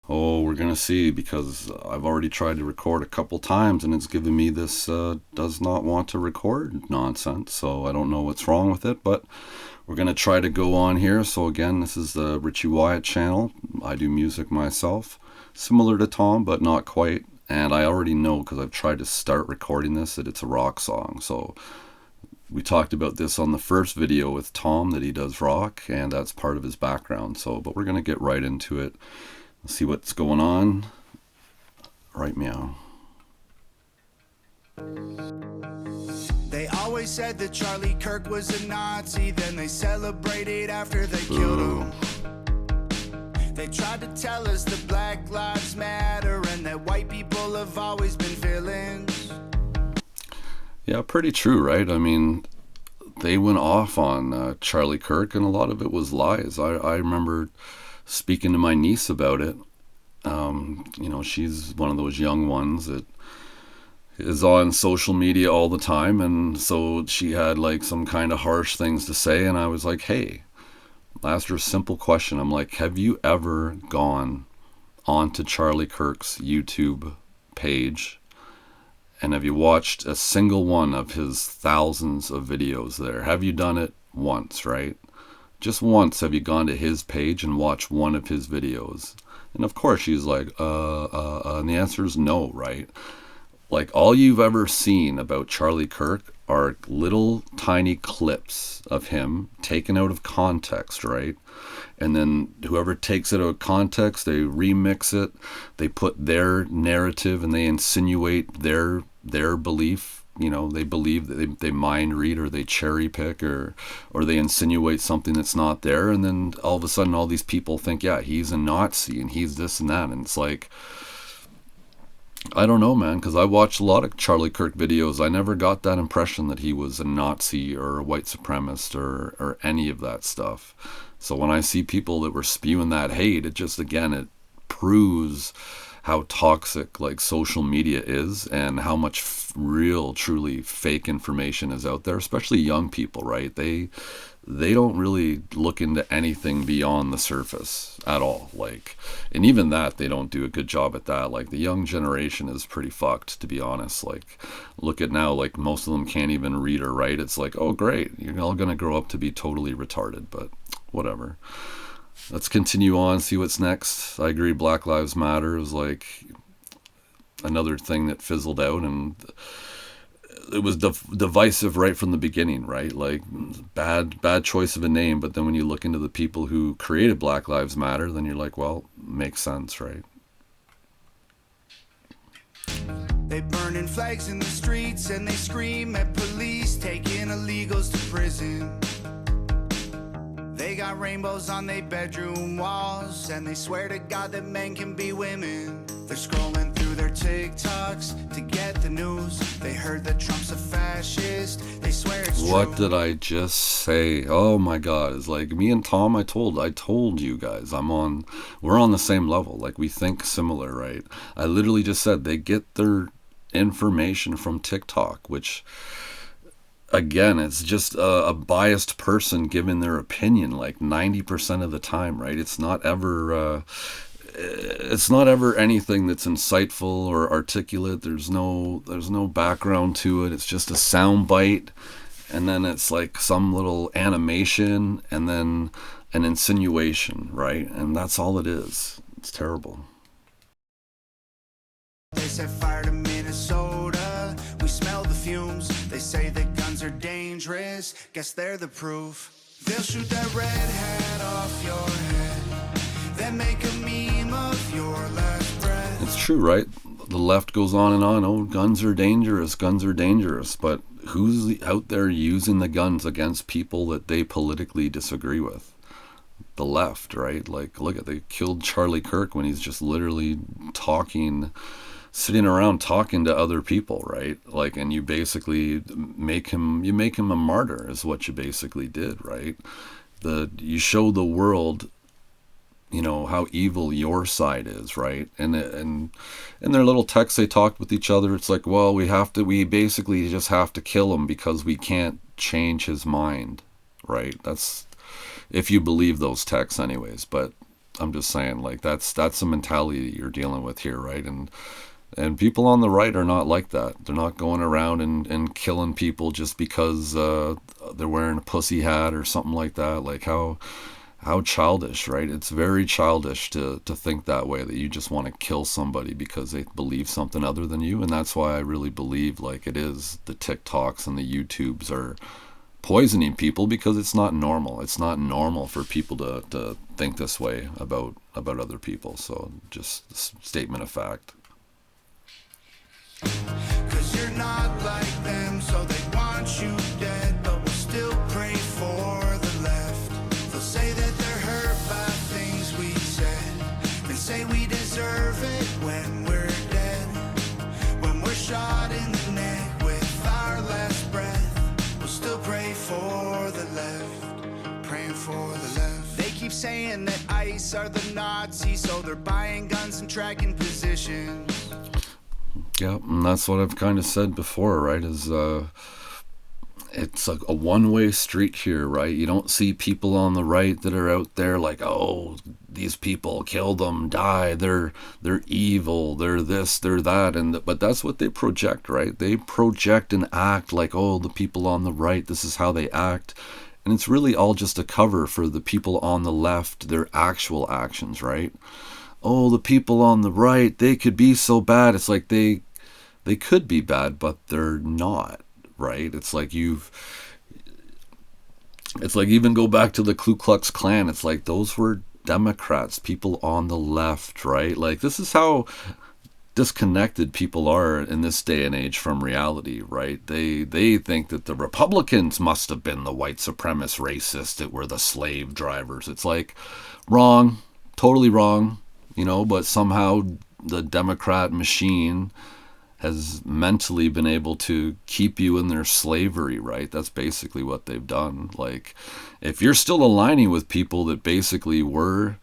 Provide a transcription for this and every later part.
Oh, we're gonna see, because I've already tried to record a couple times and it's giving me this does not want to record nonsense. So I don't know what's wrong with it, but we're gonna try to go on here. So again, this is the Richie Wyatt channel. I do music myself, similar to Tom, but not quite. And I already know, because I've tried to start recording this, that it's a rock song. So we talked about this on the first video with Tom, that he does rock, and that's part of his background. So, but we're gonna get right into it. See what's going on. Right, meow. They always said that Charlie Kirk was a Nazi, then they celebrated after they killed him. They tried to tell us that Black Lives Matter and that white people have always been villains. Yeah, pretty true, right? I mean, they went off on Charlie Kirk, and a lot of it was lies. I remember speaking to my niece about it. She's one of those young ones that is on social media all the time, and so she had like some kind of harsh things to say, and I was like, hey, I asked her a simple question. I'm like, have you ever gone onto Charlie Kirk's YouTube page, and have you watched a single one of his thousands of videos there? Have you done it once, right? Just once have you gone to his page and watched one of his videos? And of course she's like, and the answer is no, right? Like, all you've ever seen about Charlie Kirk are little tiny clips of him taken out of context, right? And then whoever takes it out of context, they remix it, they put their narrative, and they insinuate their belief. They believe that they mind read, or they cherry pick, or they insinuate something that's not there, and then all of a sudden all these people think, yeah, he's a Nazi and he's this and that. And it's like, I don't know, man, because I watched a lot of Charlie Kirk videos. I never got that impression that he was a Nazi or a white supremacist or any of that stuff. So when I see people that were spewing that hate, it just, again, it proves how toxic like social media is, and how much real, truly fake information is out there, especially young people, right? They don't really look into anything beyond the surface at all. Like, and even that, they don't do a good job at that. Like, the young generation is pretty fucked, to be honest. Like, look at now, like, most of them can't even read or write. It's like, oh great, you're all gonna grow up to be totally retarded. But whatever. Let's continue on, see what's next. I agree, Black Lives Matter is like another thing that fizzled out, and it was divisive right from the beginning, right? Like, bad choice of a name. But then when you look into the people who created Black Lives Matter, then you're like, well, makes sense, right? They burning flags in the streets and they scream at police, taking illegals to prison. They got rainbows on their bedroom walls, and they swear to God that men can be women. They're scrolling through their TikToks to get the news. They heard that Trump's a fascist. They swear it's true. What did I just say? Oh my God. It's like me and Tom, I told you guys, we're on the same level. Like, we think similar, right? I literally just said they get their information from TikTok, which, again, it's just a biased person giving their opinion like 90% of the time, right? It's not ever anything that's insightful or articulate. There's no background to it. It's just a sound bite, and then it's like some little animation, and then an insinuation, right? And that's all it is. It's terrible. They set fire to Minnesota. We smell the fumes. They say that guns are dangerous. Guess they're the proof. They'll shoot that red hat off your head, then make a meme of your last breath. It's true, right? The left goes on and on. Oh, guns are dangerous. Guns are dangerous. But who's out there using the guns against people that they politically disagree with? The left, right? Like, look at, they killed Charlie Kirk when he's just literally sitting around talking to other people, right? Like, and you basically make him a martyr, is what you basically did, right? You show the world, how evil your side is, right? And in their little texts they talked with each other, it's like, well, we basically just have to kill him because we can't change his mind, right? That's, if you believe those texts anyways. But I'm just saying, like, that's the mentality that you're dealing with here, right? And people on the right are not like that. They're not going around and killing people just because they're wearing a pussy hat or something like that. Like, how childish, right? It's very childish to think that way, that you just want to kill somebody because they believe something other than you. And that's why I really believe, like, it is the TikToks and the YouTubes are poisoning people, because it's not normal. It's not normal for people to think this way about other people. So just a statement of fact. 'Cause you're not like them, so they want you dead, but we'll still pray for the left. They'll say that they're hurt by things we said, and say we deserve it when we're dead. When we're shot in the neck with our last breath, we'll still pray for the left, praying for the left. They keep saying that ICE are the Nazis, so they're buying guns and tracking positions. Yeah, and that's what I've kind of said before, right? Is it's a one-way street here, right? You don't see people on the right that are out there like, oh, these people, kill them, die, they're evil, they're this, they're that, but that's what they project, right? They project and act like, oh, the people on the right, this is how they act. And it's really all just a cover for the people on the left, their actual actions, right? Oh, the people on the right, they could be so bad. It's like they could be bad, but they're not, right? It's like even go back to the Ku Klux Klan. It's like those were Democrats, people on the left, right? Like, this is how disconnected people are in this day and age from reality, right? They think that the Republicans must have been the white supremacist racists that were the slave drivers. It's like, wrong, totally wrong, but somehow the Democrat machine has mentally been able to keep you in their slavery, right? That's basically what they've done. Like, if you're still aligning with people that basically were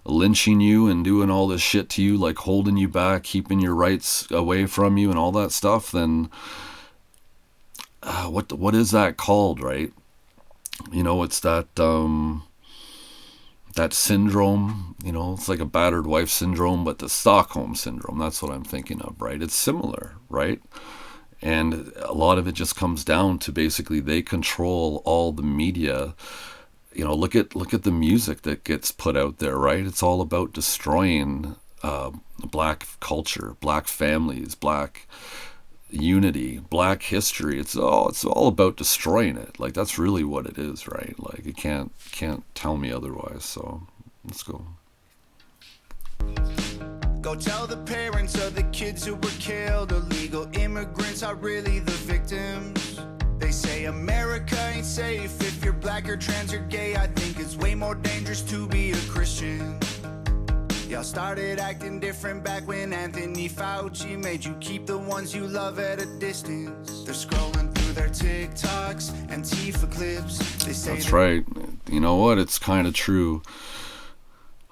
lynching you and doing all this shit to you, like holding you back, keeping your rights away from you and all that stuff, then what is that called, right? It's that syndrome, it's like a battered wife syndrome, but the Stockholm syndrome, that's what I'm thinking of, right? It's similar, right? And a lot of it just comes down to basically they control all the media. Look at the music that gets put out there, right? It's all about destroying black culture, black families, black unity, black history. It's all about destroying it. Like, that's really what it is, right? Like, you can't tell me otherwise. So let's go. Go tell the parents of the kids who were killed. Illegal immigrants are really the victims. They say America ain't safe if you're black or trans or gay. I think it's way more dangerous to be a Christian. Y'all started acting different back when Anthony Fauci made you keep the ones you love at a distance. They're scrolling through their TikToks and Tifa clips. They say that's right. You know what? It's kind of true.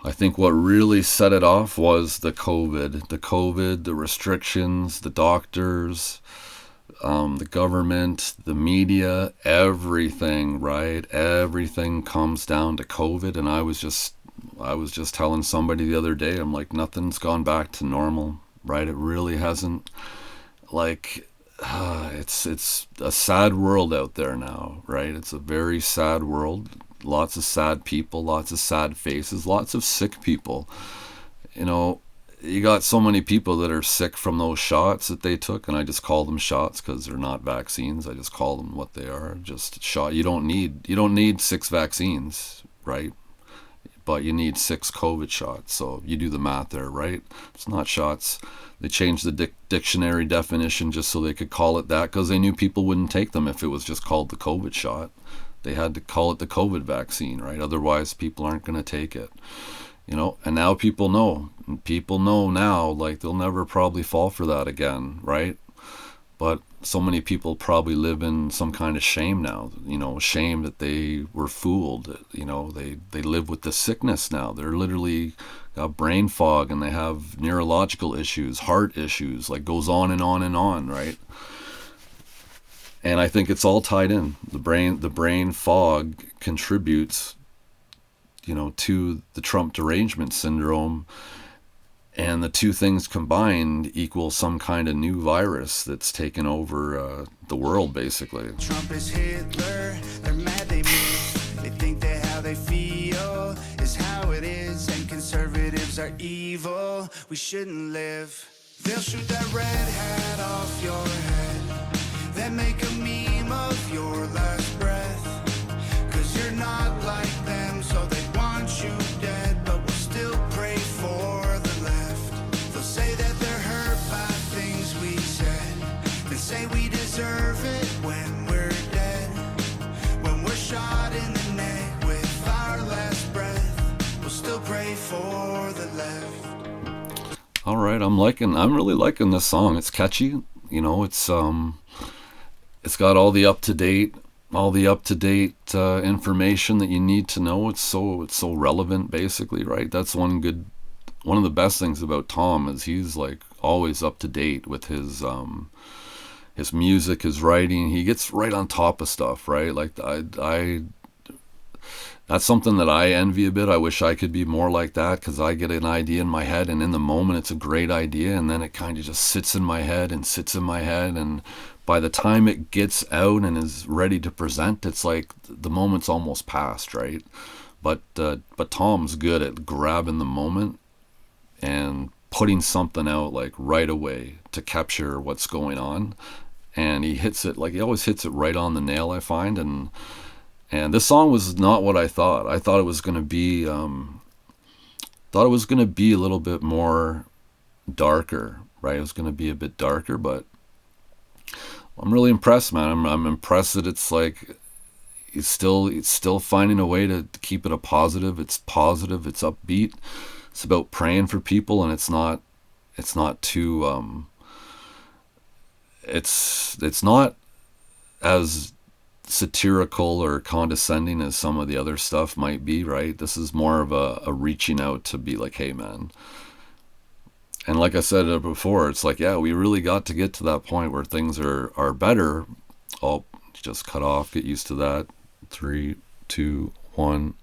I think what really set it off was the COVID, the restrictions, the doctors, the government, the media, everything, right? Everything comes down to COVID. And I was just telling somebody the other day, I'm like, nothing's gone back to normal, right? It really hasn't. Like, it's a sad world out there now, right? It's a very sad world. Lots of sad people, lots of sad faces, lots of sick people. You got so many people that are sick from those shots that they took, and I just call them shots because they're not vaccines. I just call them what they are, just shot. You don't need 6 vaccines, right? But you need 6 COVID shots. So you do the math there, right? It's not shots. They changed the dictionary definition just so they could call it that, because they knew people wouldn't take them if it was just called the COVID shot. They had to call it the COVID vaccine, right? Otherwise, people aren't going to take it. And now people know. People know now, like, they'll never probably fall for that again, right? But so many people probably live in some kind of shame now, shame that they were fooled. They live with the sickness now. They're literally got brain fog, and they have neurological issues, heart issues, like, goes on and on and on, right? And I think it's all tied in. The brain fog contributes to the Trump derangement syndrome, and the two things combined equal some kind of new virus that's taken over the world, basically. Trump is Hitler, they're mad they move. They think that how they feel is how it is, and conservatives are evil, we shouldn't live. They'll shoot that red hat off your head, then make a meme of your last breath. Cause you're not like them, so they want you dead, but we'll still pray for the left. They'll say that they're hurt by things we said, then say we deserve it when we're dead. When we're shot in the neck with our last breath, we'll still pray for the left. All right, I'm really liking this song. It's catchy, it's got all the up to date information that you need to know. It's so relevant, basically, right? That's one of the best things about Tom is he's like always up to date with his music, his writing. He gets right on top of stuff, right? Like I that's something that I envy a bit. I wish I could be more like that, because I get an idea in my head, and in the moment it's a great idea, and then it kind of just sits in my head, and by the time it gets out and is ready to present, it's like the moment's almost past, right? But Tom's good at grabbing the moment and putting something out like right away to capture what's going on, and he always hits it right on the nail, I find. And this song was not what I thought. I thought it was going to be a little bit more darker, right? It was going to be a bit darker, but I'm really impressed, man. I'm impressed that it's like it's still finding a way to keep it a positive. It's positive. It's upbeat. It's about praying for people, and it's not too it's not as satirical or condescending as some of the other stuff might be, right? This is more of a reaching out to be like, hey, man. And like I said before, it's like, yeah, we really got to get to that point where things are better. Oh, just cut off. Get used to that. 3, 2, 1.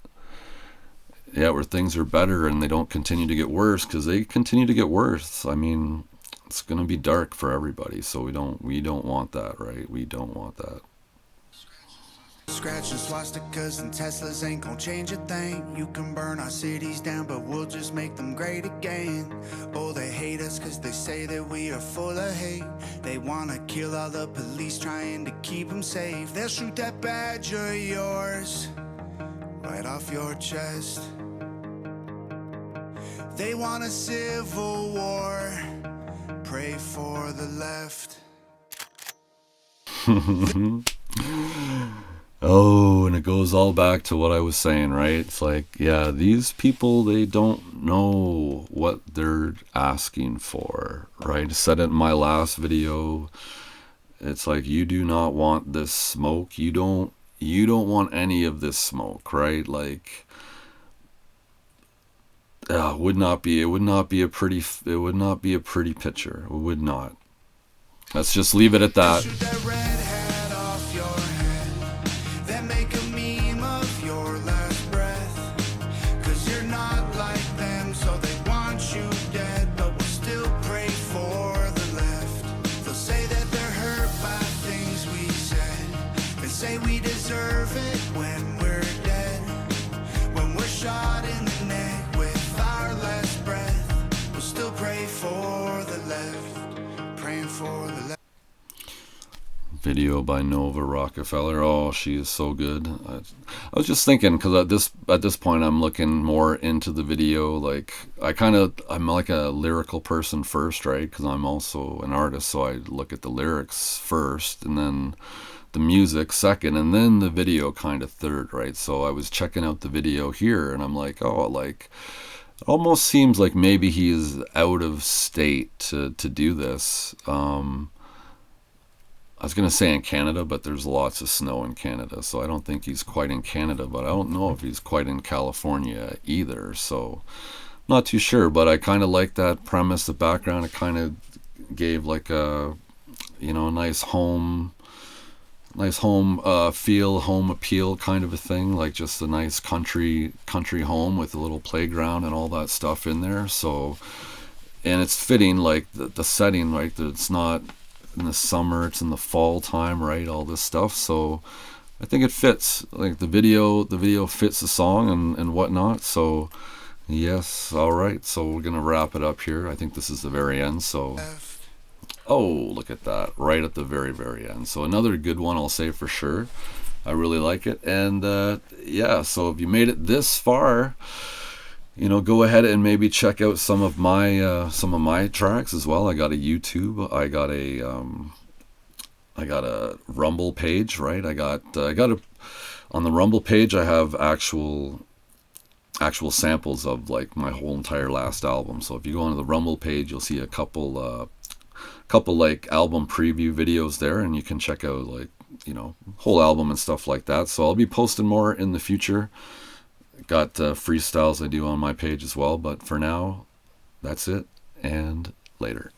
Yeah, where things are better and they don't continue to get worse, because they continue to get worse. I mean, it's going to be dark for everybody, so we don't want that, right? We don't want that. Scratching swastikas and Teslas ain't gonna change a thing. You can burn our cities down, but we'll just make them great again. Oh, they hate us cause they say that we are full of hate. They wanna kill all the police trying to keep them safe. They'll shoot that badge of yours right off your chest. They want a civil war. Pray for the left. Oh, and it goes all back to what I was saying, right? It's like, yeah, these people, they don't know what they're asking for, right? I said it in my last video. It's like, you do not want this smoke. You don't want any of this smoke, right? Like, it would not be a pretty picture. It would not. Let's just leave it at that. Video by Nova Rockefeller. Oh, she is so good. I was just thinking, because at this point I'm looking more into the video. Like, I'm like a lyrical person first, right? Because I'm also an artist, so I look at the lyrics first, and then the music second, and then the video kind of third, right? So I was checking out the video here, and I'm like, oh, like, it almost seems like maybe he is out of state to do this. I was going to say in Canada, but there's lots of snow in Canada, so I don't think he's quite in Canada, but I don't know if he's quite in California either, so not too sure. But I kind of like that premise, the background. It kind of gave like a nice home nice home feel, home appeal kind of a thing, like just a nice country home with a little playground and all that stuff in there. So, and it's fitting, like the setting, right? That it's not in the summer, it's in the fall time, right? All this stuff. So I think it fits. Like the video fits the song and whatnot. So yes, all right. So we're gonna wrap it up here. I think this is the very end. So oh, look at that, right at the very end. So another good one, I'll say for sure. I really like it. And yeah, so if you made it this far, go ahead and maybe check out some of my tracks as well. I got a YouTube. I got a Rumble page, right? I got on the Rumble page. I have actual samples of like my whole entire last album. So if you go onto the Rumble page, you'll see a couple like album preview videos there, and you can check out like whole album and stuff like that. So I'll be posting more in the future. Got freestyles I do on my page as well, but for now, that's it, and later.